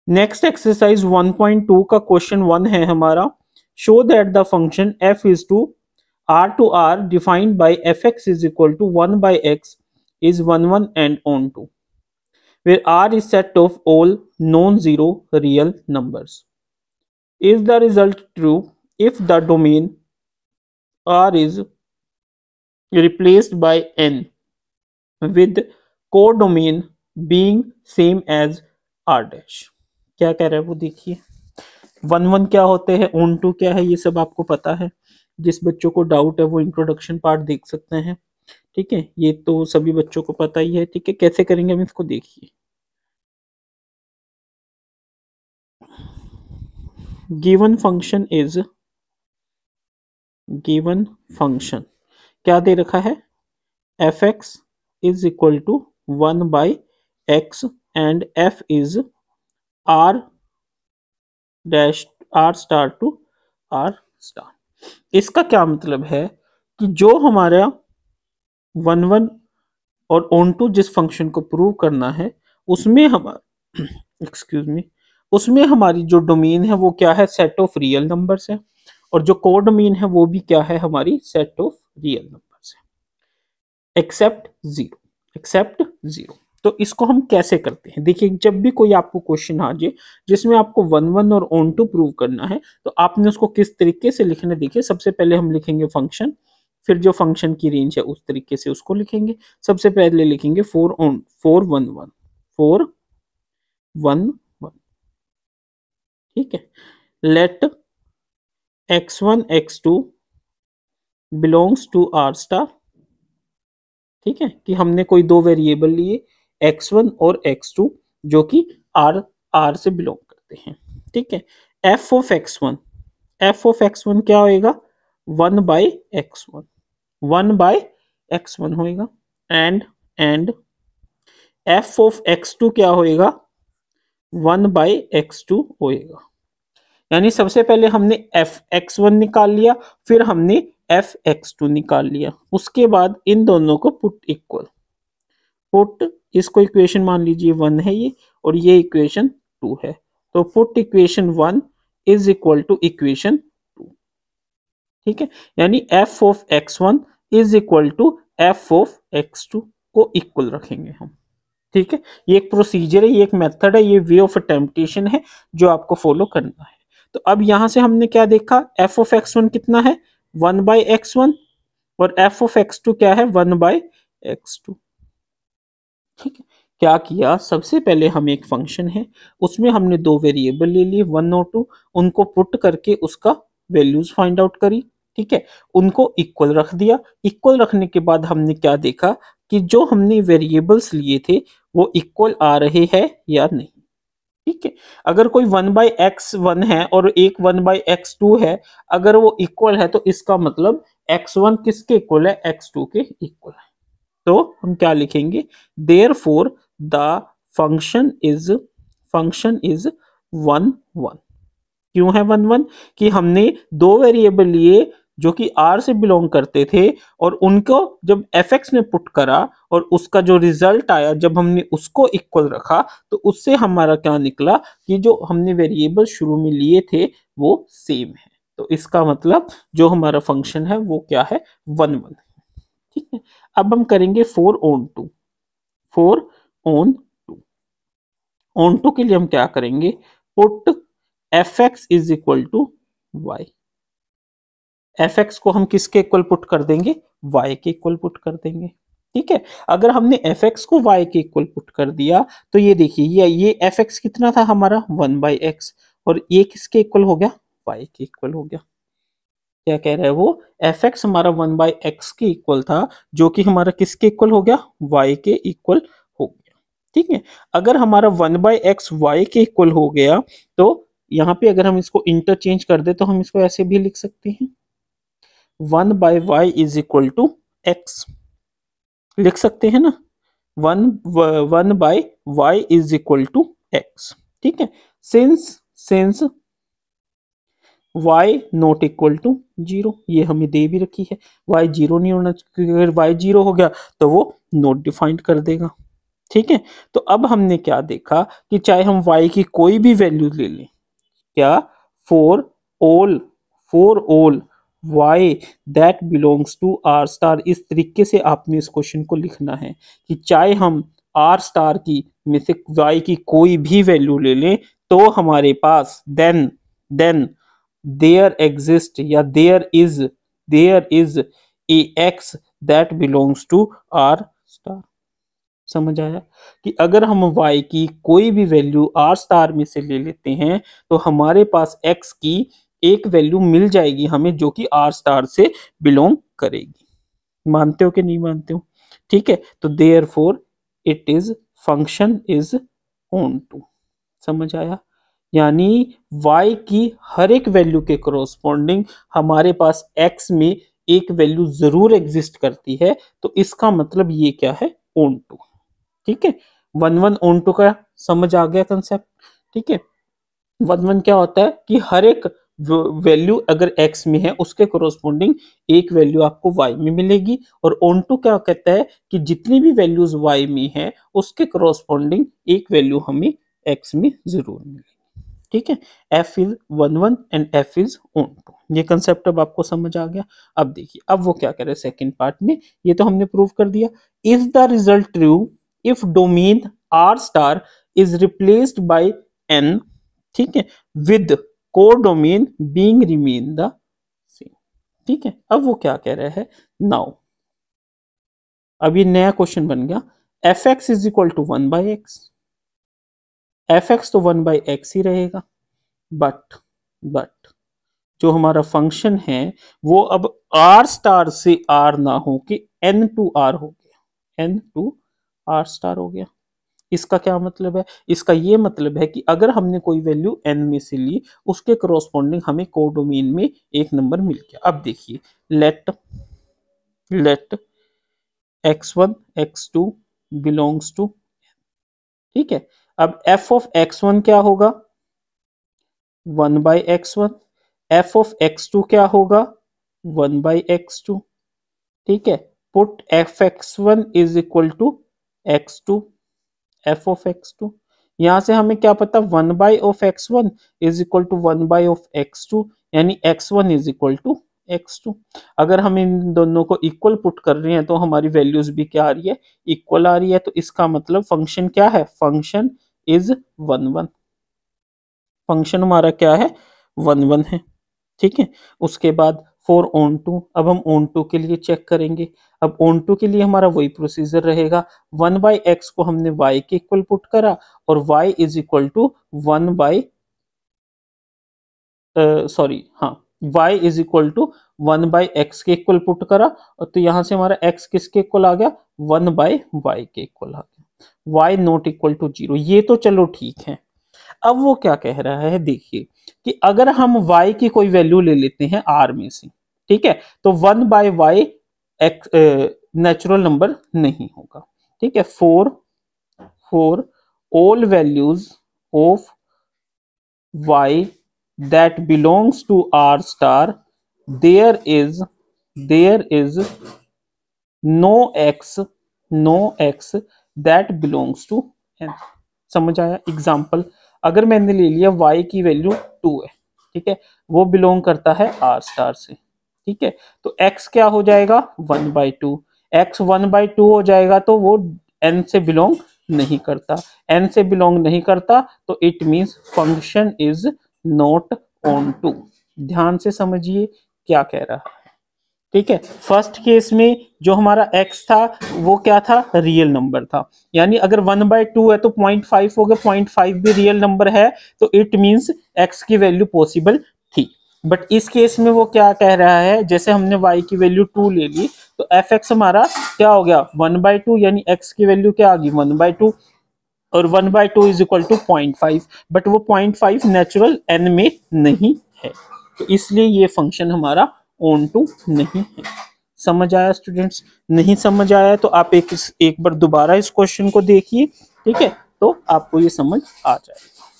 Next exercise 1.2 का question 1 है हमारा, show that the function f is to r defined by fx is equal to 1 by x is 1 1 and on 2 where r is set of all non-zero real numbers. Is the result true if the domain r is replaced by n with codomain being same as r dash? क्या कह रहा है वो देखिए। 1 1 क्या होते हैं, on 2 क्या है, ये सब आपको पता है। जिस बच्चों को डाउट है वो इंट्रोडक्शन पार्ट देख सकते हैं। ठीक है, ये तो सभी बच्चों को पता ही है। ठीक है, कैसे करेंगे हम इसको देखिए। Given function is, given function क्या दे रखा है, F X is equal to 1 by X and F is R dash R star to R star. इसका क्या मतलब है कि जो हमारा 1 1 और ऑन टू जिस फंक्शन को प्रूव करना है उसमें हमारा एक्सक्यूज मी, उसमें हमारी जो डोमेन है वो क्या है, सेट ऑफ रियल नंबर्स है, और जो कोडोमेन है वो भी क्या है, हमारी सेट ऑफ रियल नंबर्स है, एक्सेप्ट जीरो, एक्सेप्ट जीरो। तो इसको हम कैसे करते हैं, देखिए जब भी कोई आपको क्वेश्चन आ जाए जिसमें आपको 1 1 और ऑन टू प्रूव करना है तो आपने उसको किस तरीके से लिखना है। देखिए सबसे पहले हम लिखेंगे फंक्शन, फिर जो फंक्शन की रेंज है उस तरीके से उसको लिखेंगे। सबसे पहले लिखेंगे 4 1 1 4 1 1। ठीक है, let x1 x2 belongs to R star. ठीक है, कि हमने कोई दो वेरिएबल लिए x1 और x2 जो कि r से बिलोंग करते हैं। ठीक है, f ऑफ x1 क्या होएगा, 1 बाई x1, 1 बाई x1 होएगा, एंड f ऑफ x2 क्या होएगा, 1 बाई x2 होएगा। यानी सबसे पहले हमने एफ x1 निकाल लिया, फिर हमने एफ x2 निकाल लिया, उसके बाद इन दोनों को पुट इक्वल, पुट इसको इक्वेशन मान लीजिए 1 है ये, और ये इक्वेशन 2 है, तो put equation 1 is equal to equation 2। ठीक है, यानी F of x1 is equal to F of x2 को इक्वल रखेंगे हम। ठीक है, ये एक प्रोसीजर है, ये एक मेथड है, ये वे ऑफ अटेम्प्टेशन है जो आपको फॉलो करना है। तो अब यहां से हमने क्या देखा, एफ ऑफ x1 कितना है, 1 बाई x1, और एफ ऑफ x2 क्या है, 1 बाई x2। ठीक है, क्या किया, सबसे पहले हम एक फंक्शन है उसमें हमने दो वेरिएबल ले लिए 1 और 2, उनको पुट करके उसका वैल्यूज फाइंड आउट करी। ठीक है, उनको इक्वल रख दिया। इक्वल रखने के बाद हमने क्या देखा कि जो हमने वेरिएबल्स लिए थे वो इक्वल आ रहे हैं या नहीं। ठीक है, अगर कोई 1 बाई x1 है और एक 1 बाई x2 है, अगर वो इक्वल है तो इसका मतलब x1 किसके इक्वल है, x2 के इक्वल है। तो हम क्या लिखेंगे, देयरफॉर द फंक्शन इज 1 1। क्यों है 1 1, कि हमने दो वेरिएबल लिए जो कि r से बिलोंग करते थे, और उनको जब fx में पुट करा और उसका जो रिजल्ट आया जब हमने उसको इक्वल रखा तो उससे हमारा क्या निकला कि जो हमने वेरिएबल शुरू में लिए थे वो सेम है। तो इसका मतलब जो हमारा फंक्शन है वो क्या है, 1 1। ठीक है, अब हम करेंगे 4 on 2, 4 on 2। on 2 के लिए हम क्या करेंगे, put fx is equal to y। fx को हम किसके इक्वल पुट कर देंगे, y के इक्वल पुट कर देंगे। ठीक है, अगर हमने fx को y के इक्वल पुट कर दिया तो ये देखिए ये fx कितना था हमारा, 1 बाई x, और ये किसके इक्वल हो गया, y के इक्वल हो गया। क्या कह रहा है वो, fx हमारा 1 बाई x के इक्वल था जो कि हमारा किसके इक्वल हो गया, y के इक्वल हो गया। ठीक है, अगर हमारा 1 बाई x y के इक्वल हो गया तो यहाँ पे अगर हम इसको इंटरचेंज कर दे तो हम इसको ऐसे भी लिख सकते हैं, 1 by y is equal to x, लिख सकते हैं ना, 1 by y is equal to x। ठीक है, since y not equal to 0, ये हमें दे भी रखी है, y 0 नहीं होना चाहिए, अगर y 0 हो गया तो वो नॉट डिफाइंड कर देगा। ठीक है। तो अब हमने क्या देखा कि चाहे हम y की कोई भी वैल्यू ले लें, क्या, for all y that belongs to R star, इस तरीके से आपने इस क्वेश्चन को लिखना है कि चाहे हम आर स्टार की में से y की कोई भी वैल्यू ले लें तो हमारे पास देन देयर एग्जिस्ट या there is a X that belongs to R star. समझ आया कि अगर हम y की कोई भी वैल्यू r स्टार में से ले लेते हैं तो हमारे पास x की एक वैल्यू मिल जाएगी हमें जो कि r स्टार से बिलोंग करेगी। मानते हो कि नहीं मानते हो? ठीक है, तो therefore it is function is onto. समझ आया? यानी y की हर एक वैल्यू के करोस्पॉन्डिंग हमारे पास x में एक वैल्यू जरूर एग्जिस्ट करती है, तो इसका मतलब ये क्या है, ऑन टू। ठीक है, वन ऑन टू का समझ आ गया कंसेप्ट। ठीक है, वन क्या होता है कि हर एक वैल्यू अगर x में है उसके कोरोस्पोंडिंग एक वैल्यू आपको y में मिलेगी, और ऑन टू क्या कहता है कि जितनी भी वैल्यूज y में है उसके कोरोस्पोंडिंग एक वैल्यू हमें x में जरूर मिलेगी। ठीक है, f is one and f is onto. ये कंसेप्ट अब आपको समझ आ गया। अब देखिए अब वो क्या कर रहे हैं सेकेंड पार्ट में, ये तो हमने प्रूव कर दिया। Is the result true if domain r star is replaced by n, ठीक है, with codomain being remain the same. ठीक है, अब वो क्या कह रहा है, नाउ अब ये नया क्वेश्चन बन गया, F X is equal to 1/x, F X तो 1/x ही रहेगा, बट जो हमारा फंक्शन है वो अब r स्टार से r ना हो कि n टू r हो गया, n टू r स्टार हो गया। इसका क्या मतलब है, इसका ये मतलब है कि अगर हमने कोई वैल्यू n में से ली उसके करोस्पॉन्डिंग हमें कोडोमेन में एक नंबर मिल गया। अब देखिए late x1 x2 belongs to, ठीक है, अब f ऑफ x1 क्या होगा, 1/x1, f ऑफ x2 क्या होगा, 1/x2। ठीक है, put f(x1) is equal to x2, f of x2, यहां से हमें क्या पता 1/(x1) is equal to 1/(x2), यानी x1 is equal to x2। अगर हम इन दोनों को इक्वल पुट कर रहे हैं तो हमारी वैल्यूज भी क्या आ रही है, इक्वल आ रही है। तो इसका मतलब फंक्शन क्या है, फंक्शन इज 1 फंक्शन हमारा क्या है, 1 है। ठीक है, उसके बाद फॉर ऑन टू, अब हम ऑन टू के लिए चेक करेंगे। अब ऑन टू के लिए हमारा वही प्रोसीजर रहेगा, 1/x को हमने y के इक्वल पुट करा और y is equal to 1/x के इक्वल पुट करा, तो यहां से हमारा x किसके इक्वल आ गया, 1/y के इक्वल आ गया, y नॉट इक्वल टू 0। ये तो चलो ठीक है। अब वो क्या कह रहा है, देखिए कि अगर हम y की कोई वैल्यू ले लेते हैं r में से, ठीक है, तो 1/y नेचुरल नंबर नहीं होगा। ठीक है, for all values of y that belongs to r star there is no x that belongs to n। समझ आया? एग्जाम्पल, अगर मैंने ले लिया y की वैल्यू 2 है, ठीक है, वो बिलोंग करता है r स्टार से, ठीक है, तो x क्या हो जाएगा, 1/2, x 1/2 हो जाएगा तो वो n से बिलोंग नहीं करता, n से बिलोंग नहीं करता तो it means function is not onto. ध्यान से समझिए क्या कह रहा है। ठीक है, फर्स्ट केस में जो हमारा x था वो क्या था, रियल नंबर था, यानी अगर 1/2 है तो 0.5 हो गया, 0.5 भी रियल नंबर है तो इट मींस x की वैल्यू पॉसिबल थी। बट इस केस में वो क्या कह रहा है, जैसे हमने y की वैल्यू 2 ले ली तो fx हमारा क्या हो गया, 1/2, यानी x की वैल्यू क्या आ गई, 1/2, और 1/2 इज इक्वल टू 0.5, बट वो 0.5 नेचुरल n में नहीं है, तो इसलिए ये फंक्शन हमारा ऑन टू नहीं है। समझ आया स्टूडेंट्स? नहीं समझ आया तो आप एक बार दोबारा इस क्वेश्चन को देखिए, ठीक है, तो आपको ये समझ आ जाएगा।